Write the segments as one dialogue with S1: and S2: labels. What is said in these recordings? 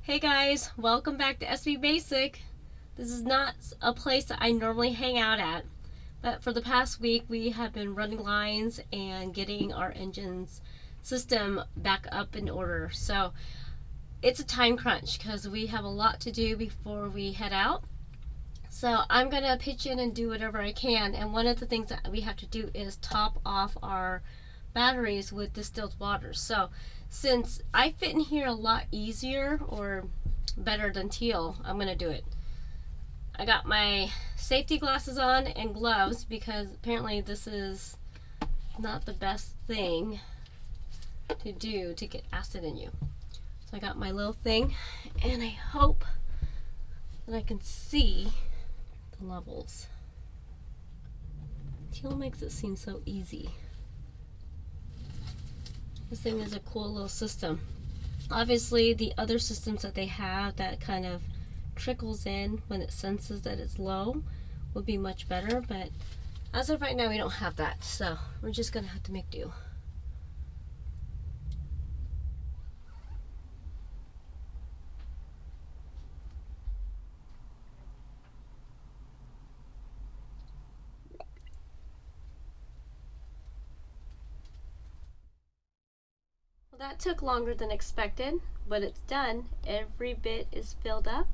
S1: Hey guys, welcome back to SB Basic. This is not a place that I normally hang out at, but for the past week we have been running lines and getting our engine's system back up in order. So it's a time crunch because we have a lot to do before we head out. So I'm gonna pitch in and do whatever I can, and one of the things that we have to do is top off our batteries with distilled water. So since I fit in here a lot easier or better than Teal, I'm gonna do it. I got my safety glasses on and gloves because apparently this is not the best thing to do to get acid in you. So I got my little thing and I hope that I can see the levels. Teal makes it seem so easy. This thing is a cool little system. Obviously, the other systems that they have that kind of trickles in when it senses that it's low would be much better, but as of right now, we don't have that, so we're just gonna have to make do. That took longer than expected, but it's done. Every bit is filled up.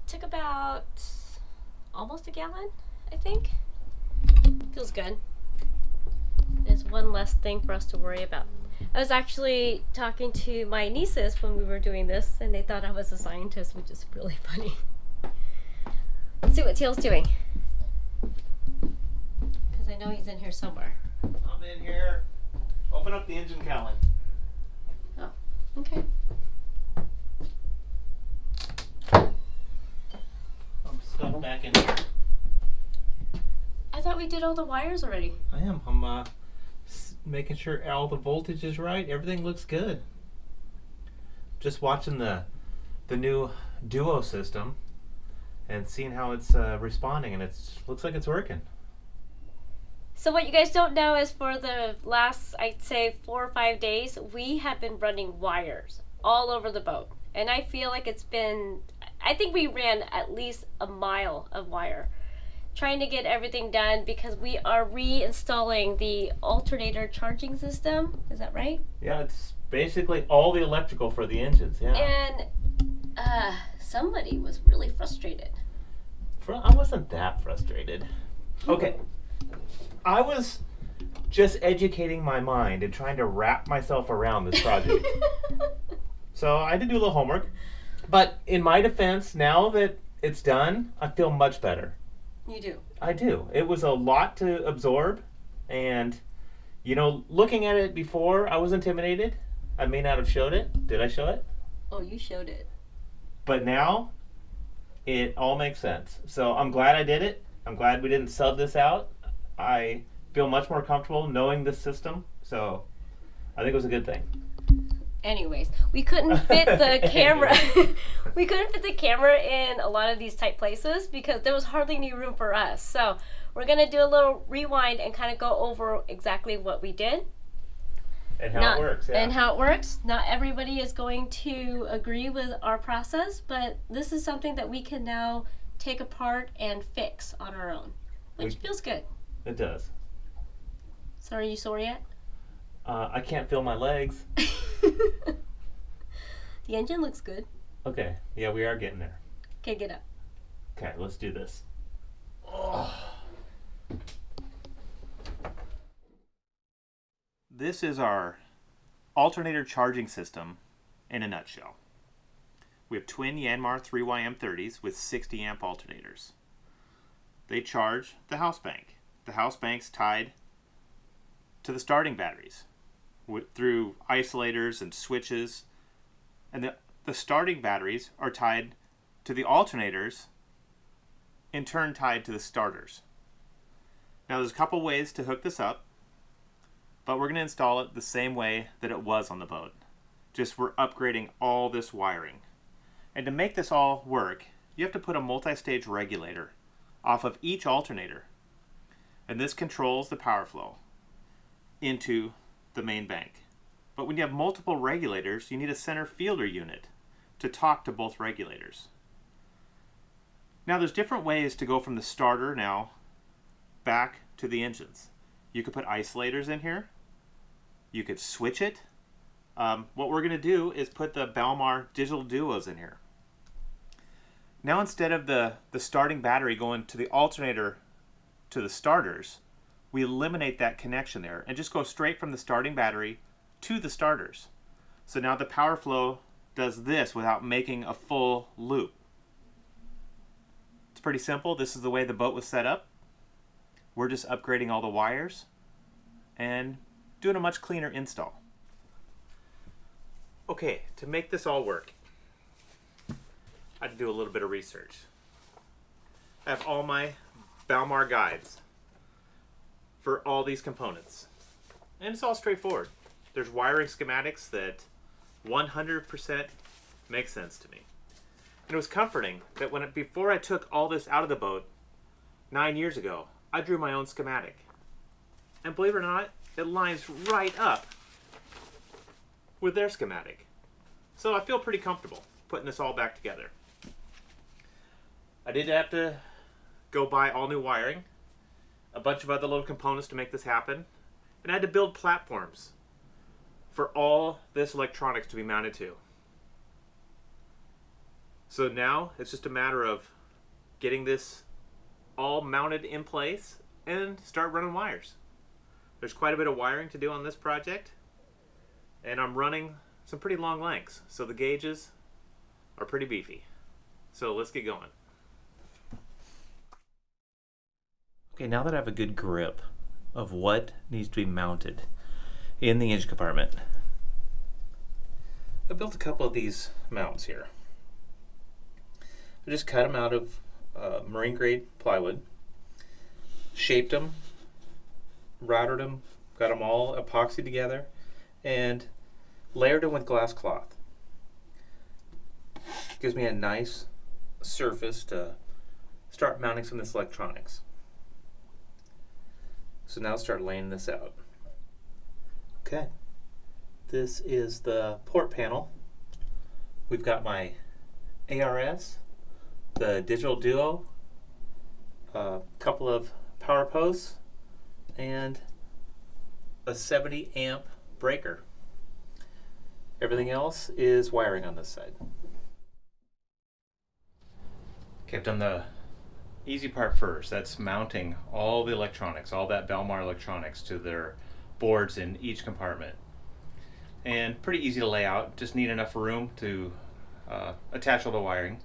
S1: Took about almost a gallon, I think. Feels good. There's one less thing for us to worry about. I was actually talking to my nieces when we were doing this, and they thought I was a scientist, which is really funny. Let's see what Teal's doing. Because I know he's in here somewhere.
S2: I'm in here. Open up the engine cowling.
S1: Oh, okay.
S2: I'm stuck back in here.
S1: I thought we did all the wires already.
S2: I am. I'm making sure all the voltage is right. Everything looks good. Just watching the new Duo system and seeing how it's responding, and it looks like it's working.
S1: So what you guys don't know is for the last, I'd say 4 or 5 days, we have been running wires all over the boat. And I feel like it's been, I think we ran at least a mile of wire trying to get everything done because we are reinstalling the alternator charging system. Is that right?
S2: Yeah, it's basically all the electrical for the engines, yeah.
S1: And somebody was really frustrated.
S2: I wasn't that frustrated. Okay. I was just educating my mind and trying to wrap myself around this project. So I had to do a little homework. But in my defense, now that it's done, I feel much better.
S1: You do?
S2: I do. It was a lot to absorb. And, you know, looking at it before, I was intimidated. I may not have showed it. Did I show it?
S1: Oh, you showed it.
S2: But now, it all makes sense. So I'm glad I did it. I'm glad we didn't sub this out. I feel much more comfortable knowing this system, so I think it was a good thing.
S1: Anyways, we couldn't fit the camera. We couldn't fit the camera in a lot of these tight places because there was hardly any room for us. So we're gonna do a little rewind and kind of go over exactly what we did.
S2: And how it works, yeah.
S1: And how it works. Not everybody is going to agree with our process, but this is something that we can now take apart and fix on our own, which feels good.
S2: It does.
S1: So are you sore yet?
S2: I can't feel my legs.
S1: The engine looks good.
S2: Okay, yeah, we are getting there.
S1: Okay, get up.
S2: Okay, let's do this. Oh. This is our alternator charging system in a nutshell. We have twin Yanmar 3YM30s with 60 amp alternators. They charge the house bank. The house bank's tied to the starting batteries through isolators and switches, and the starting batteries are tied to the alternators, in turn tied to the starters. Now there's a couple ways to hook this up, but we're going to install it the same way that it was on the boat. Just we're upgrading all this wiring. And to make this all work, you have to put a multi-stage regulator off of each alternator. And this controls the power flow into the main bank. But when you have multiple regulators, you need a center fielder unit to talk to both regulators. Now there's different ways to go from the starter now back to the engines. You could put isolators in here. You could switch it. What we're going to do is put the Yanmar digital duos in here. Now instead of the starting battery going to the alternator to the starters, we eliminate that connection there and just go straight from the starting battery to the starters. So now the power flow does this without making a full loop. It's pretty simple. This is the way the boat was set up. We're just upgrading all the wires and doing a much cleaner install. Okay, to make this all work, I had to do a little bit of research. I have all my Yanmar guides for all these components. And it's all straightforward. There's wiring schematics that 100% make sense to me. And it was comforting that before I took all this out of the boat 9 years ago, I drew my own schematic. And believe it or not, it lines right up with their schematic. So I feel pretty comfortable putting this all back together. I did have to go buy all new wiring, a bunch of other little components to make this happen, and I had to build platforms for all this electronics to be mounted to. So now it's just a matter of getting this all mounted in place and start running wires. There's quite a bit of wiring to do on this project, and I'm running some pretty long lengths, so the gauges are pretty beefy. So let's get going. Okay, now that I have a good grip of what needs to be mounted in the engine compartment, I built a couple of these mounts here. I just cut them out of marine grade plywood, shaped them, routed them, got them all epoxied together, and layered them with glass cloth. Gives me a nice surface to start mounting some of this electronics. So now start laying this out. Okay, this is the port panel. We've got my ARS, the digital duo, a couple of power posts, and a 70 amp breaker. Everything else is wiring on this side. Okay, I've done the easy part first. That's mounting all the electronics, all that Yanmar electronics to their boards in each compartment. And pretty easy to lay out, just need enough room to attach all the wiring.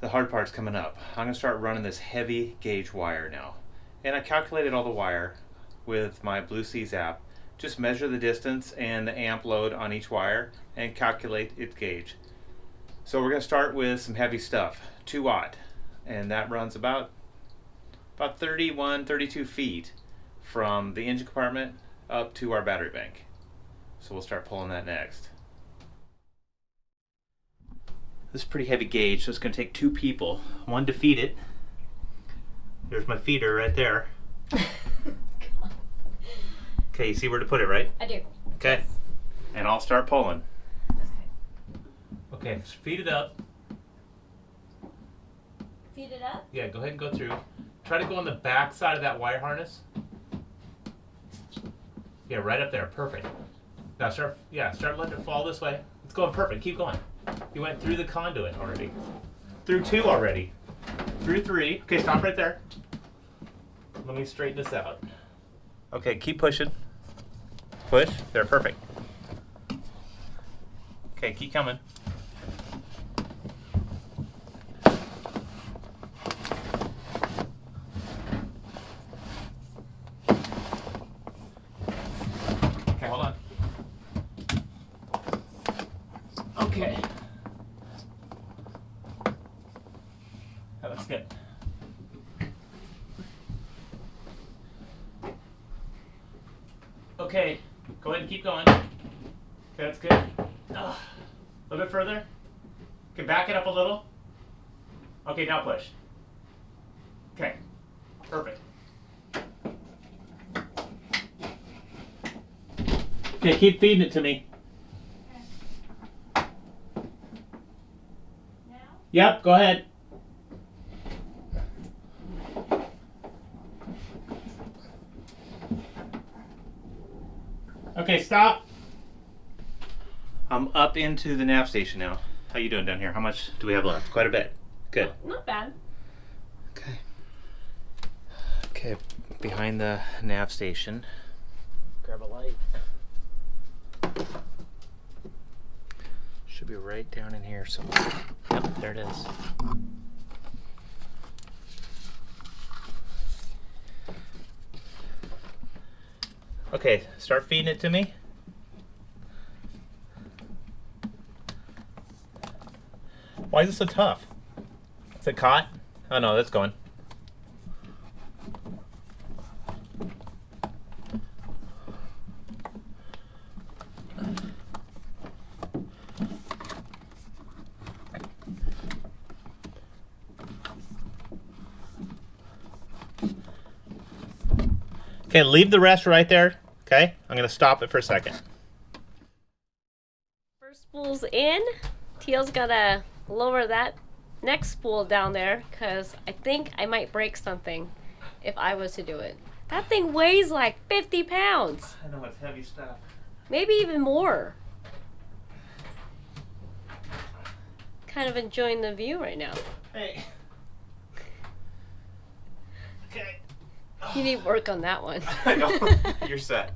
S2: The hard part's coming up. I'm going to start running this heavy gauge wire now. And I calculated all the wire with my Blue Seas app. Just measure the distance and the amp load on each wire and calculate its gauge. So we're going to start with some heavy stuff, 2 watt, and that runs about 31, 32 feet from the engine compartment up to our battery bank. So we'll start pulling that next. This is a pretty heavy gauge, so it's going to take 2 people. One to feed it. There's my feeder right there. Okay, you see where to put it, right?
S1: I do.
S2: Okay.
S1: Yes.
S2: And I'll start pulling.
S1: Okay.
S2: Okay, feed it up.
S1: Feed it up?
S2: Yeah, go ahead and go through. Try to go on the back side of that wire harness. Yeah, right up there. Perfect. Now start letting it fall this way. It's going perfect. Keep going. You went through the conduit already. Through 2 already. Through 3. Okay, stop right there. Let me straighten this out. Okay, keep pushing. Push. There, perfect. Okay, keep coming. Okay, hold on. Okay. That looks good. Okay, go ahead and keep going. Okay, that's good. A little bit further. Okay, back it up a little. Okay, now push. Okay, perfect. Okay, keep feeding it to me. Yep, go ahead. Okay, stop. I'm up into the nav station now. How you doing down here? How much do we have left? Quite a bit. Good.
S1: Not bad.
S2: Okay. Okay, behind the nav station. Grab a light. Should be right down in here somewhere. Yep, there it is. Okay, start feeding it to me. Why is it so tough? Is it caught? Oh no, that's going. Okay, leave the rest right there. Okay, I'm gonna stop it for a second.
S1: First spool's in. Teal's gotta lower that next spool down there because I think I might break something if I was to do it. That thing weighs like 50 pounds.
S2: I know, it's heavy stuff.
S1: Maybe even more. Kind of enjoying the view right now.
S2: Hey. Okay.
S1: You need work on that one.
S2: I know. You're set.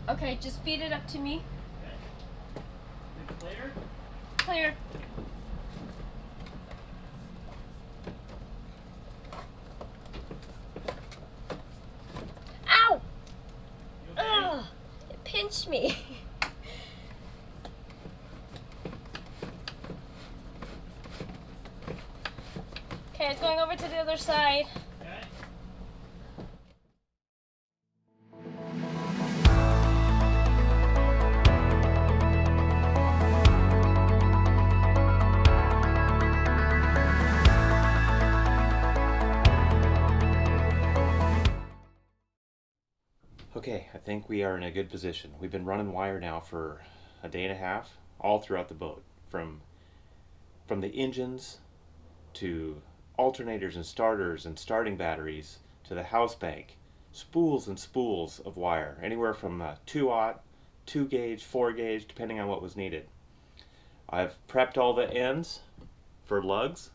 S1: Okay, just feed it up to me.
S2: Clear?
S1: Clear. Ow! Ugh! It pinched me. Okay, it's going over to the other side.
S2: Okay. Okay, I think we are in a good position. We've been running wire now for a day and a half, all throughout the boat, from the engines to alternators and starters and starting batteries to the house bank, spools and spools of wire, anywhere from 2/0, 2 gauge, 4 gauge, depending on what was needed. I've prepped all the ends for lugs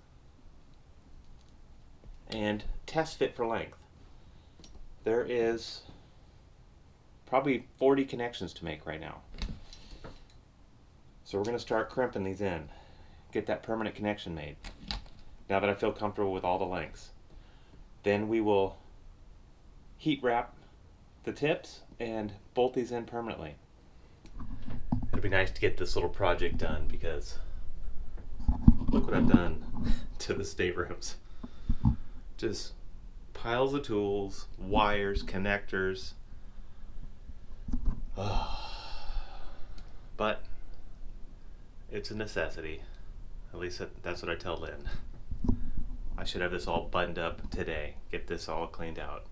S2: and test fit for length. There is probably 40 connections to make right now. So we're going to start crimping these in, get that permanent connection made, now that I feel comfortable with all the lengths. Then we will heat wrap the tips and bolt these in permanently. It'll be nice to get this little project done because look what I've done to the staterooms. Just piles of tools, wires, connectors. But it's a necessity. At least that's what I tell Lynn. I should have this all buttoned up today. Get this all cleaned out.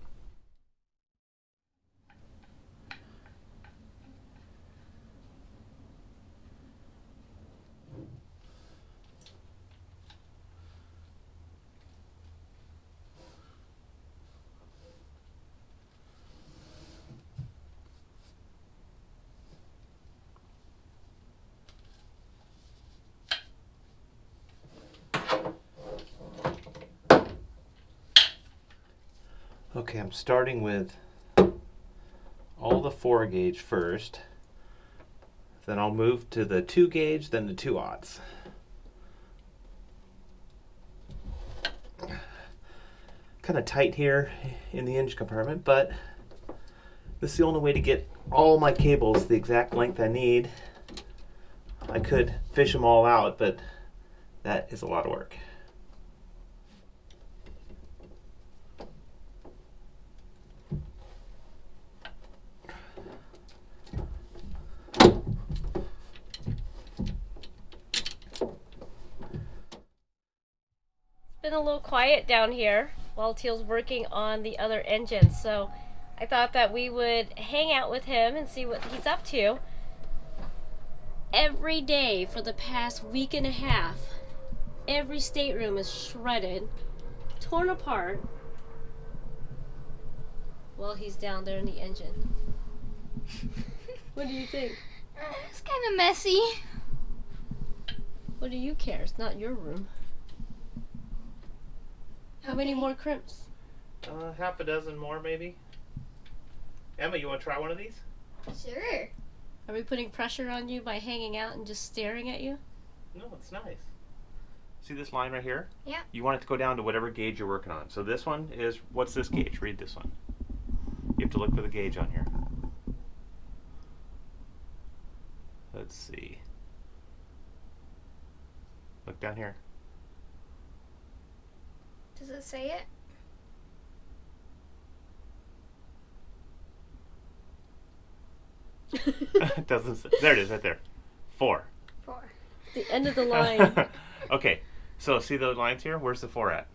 S2: Okay, I'm starting with all the 4 gauge first. Then I'll move to the 2 gauge, then the 2/0. Kind of tight here in the engine compartment, but this is the only way to get all my cables the exact length I need. I could fish them all out, but that is a lot of work.
S1: been a little quiet down here while Teal's working on the other engines, so I thought that we would hang out with him and see what he's up to. Every day for the past week and a half, every stateroom is shredded, torn apart, while he's down there in the engine. What do you think?
S3: It's kind of messy.
S1: What do you care? It's not your room. How many more crimps?
S2: Half a dozen more, maybe. Emma, you want to try one of these?
S3: Sure.
S1: Are we putting pressure on you by hanging out and just staring at you?
S2: No, it's nice. See this line right here?
S3: Yeah.
S2: You want it to go down to whatever gauge you're working on. So this one is, what's this gauge? Read this one. You have to look for the gauge on here. Let's see. Look down here.
S3: Does it say it?
S2: It doesn't say. There it is, right there. 4.
S3: 4.
S1: The end of the line.
S2: Okay, so see the lines here? Where's the 4 at?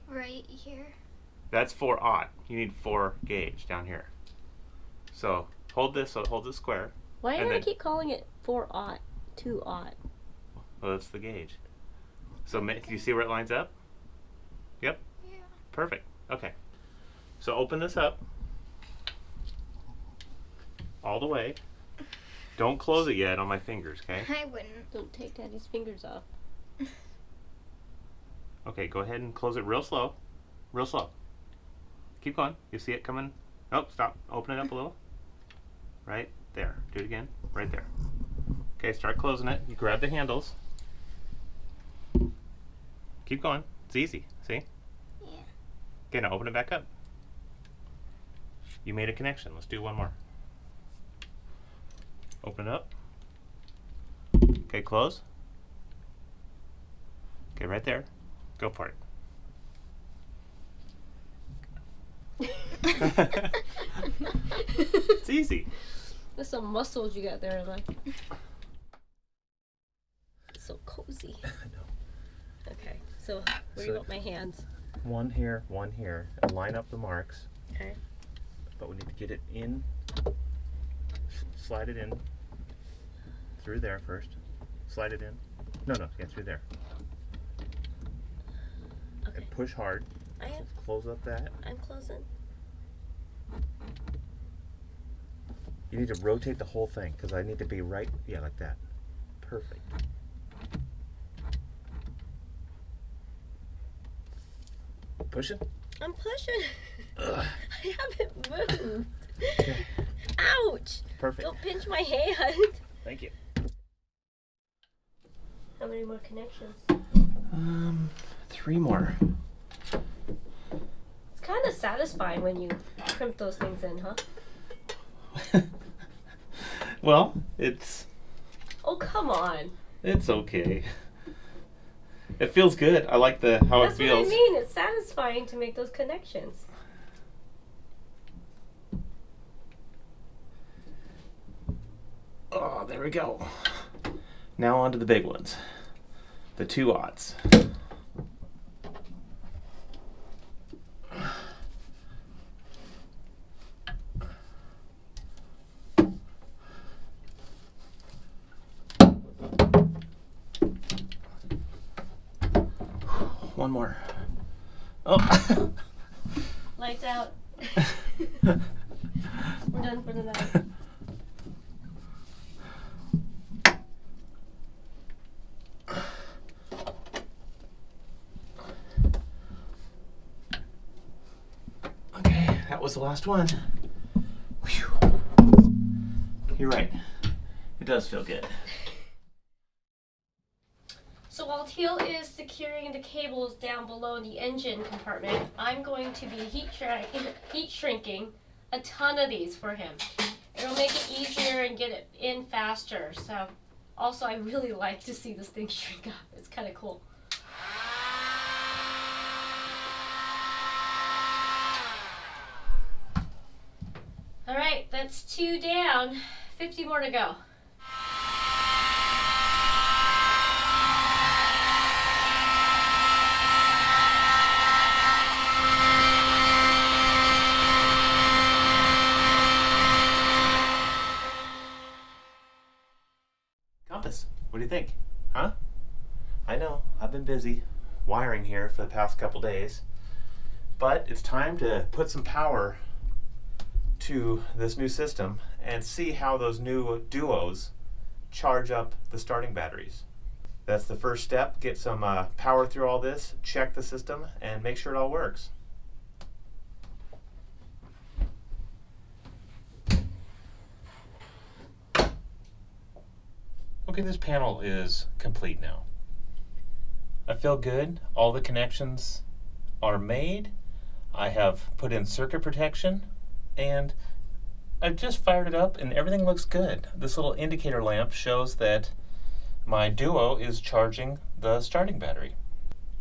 S3: Right here.
S2: That's 4/0. You need 4 gauge down here. So hold this, so it holds it square.
S1: Why
S2: And
S1: do I
S2: then-
S1: keep calling it 4/0, 2/0?
S2: Well, that's the gauge. So do you see where it lines up? Yep.
S3: Yeah.
S2: Perfect. Okay. So open this up all the way. Don't close it yet on my fingers, okay?
S3: I wouldn't.
S1: Don't take Daddy's fingers off.
S2: Okay, go ahead and close it real slow. Real slow. Keep going. You see it coming? Oh, stop. Open it up a little. Right there. Do it again. Right there. Okay, start closing it. You grab the handles. Keep going. It's easy. See?
S3: Yeah.
S2: Okay, now open it back up. You made a connection. Let's do one more. Open it up. Okay, close. Okay, right there. Go for it. It's easy.
S1: There's some muscles you got there, Emma. It's so cozy.
S2: I know.
S1: Okay, so where do you want my hands?
S2: One here, and line up the marks.
S1: Okay.
S2: But we need to get it in. Slide it in through there first. Slide it in. No, yeah, through there.
S1: Okay.
S2: And push hard.
S1: I am.
S2: Close up that.
S1: I'm closing.
S2: You need to rotate the whole thing because I need to be right. Yeah, like that. Perfect. Pushing.
S1: I'm pushing.
S2: Ugh.
S1: I haven't moved.
S2: Okay.
S1: Ouch!
S2: Perfect.
S1: Don't pinch my hand.
S2: Thank you.
S1: How many more connections?
S2: 3 more.
S1: It's kind of satisfying when you crimp those things in, huh?
S2: Well, it's
S1: Oh, come on.
S2: okay. It feels good. I like how
S1: That's
S2: it feels.
S1: what I mean. It's satisfying to make those connections.
S2: Oh, there we go. Now on to the big ones. The 2/0. One more. Oh.
S1: Lights out. We're done for the night.
S2: Okay, that was the last one. Whew. You're right. It does feel good.
S1: So while Teal is securing the cables down below the engine compartment, I'm going to be heat shrinking a ton of these for him. It'll make it easier and get it in faster. So also I really like to see this thing shrink up. It's kind of cool. All right, that's 2 down, 50 more to go.
S2: Compass, what do you think? Huh? I know, I've been busy wiring here for the past couple days, but it's time to put some power to this new system and see how those new duos charge up the starting batteries. That's the first step. Get some power through all this, check the system, and make sure it all works. Okay, this panel is complete now. I feel good. All the connections are made. I have put in circuit protection, and I've just fired it up and everything looks good. This little indicator lamp shows that my Duo is charging the starting battery.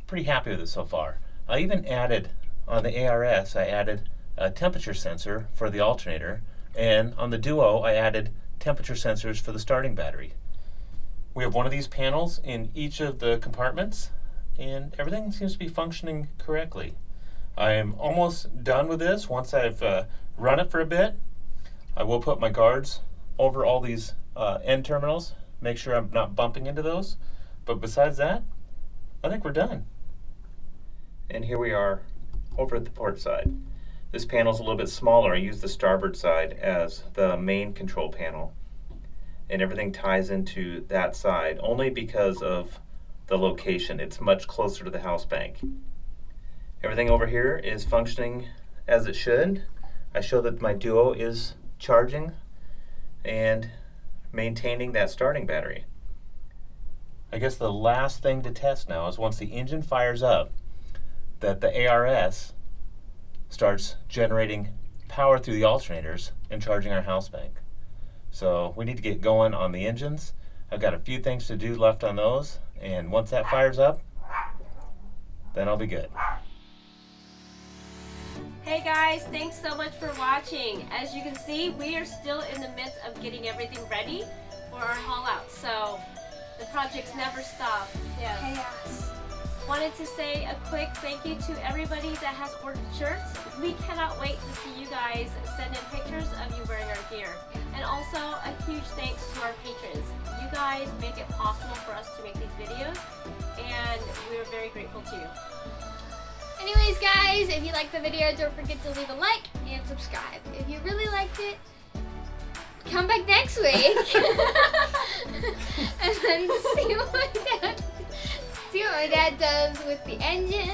S2: Pretty happy with it so far. I even added, on the ARS, I added a temperature sensor for the alternator, and on the Duo I added temperature sensors for the starting battery. We have one of these panels in each of the compartments, and everything seems to be functioning correctly. I am almost done with this. Once I've run it for a bit, I will put my guards over all these end terminals, make sure I'm not bumping into those. But besides that, I think we're done. And here we are over at the port side. This panel's a little bit smaller. I use the starboard side as the main control panel, and everything ties into that side only because of the location. It's much closer to the house bank. Everything over here is functioning as it should. I show that my Duo is charging and maintaining that starting battery. I guess the last thing to test now is once the engine fires up, that the ARS starts generating power through the alternators and charging our house bank. So we need to get going on the engines. I've got a few things to do left on those, and once that fires up, then I'll be good.
S1: Hey guys, thanks so much for watching. As you can see, we are still in the midst of getting everything ready for our haul out, so the projects never stop. Yeah.
S3: Chaos.
S1: Wanted to say a quick thank you to everybody that has ordered shirts. We cannot wait to see you guys send in pictures of you wearing our gear. And also a huge thanks to our patrons. You guys make it possible for us to make these videos, and we are very grateful to you.
S3: Anyways, guys, if you liked the video, don't forget to leave a like and subscribe. If you really liked it, come back next week and then see what my dad does with the engine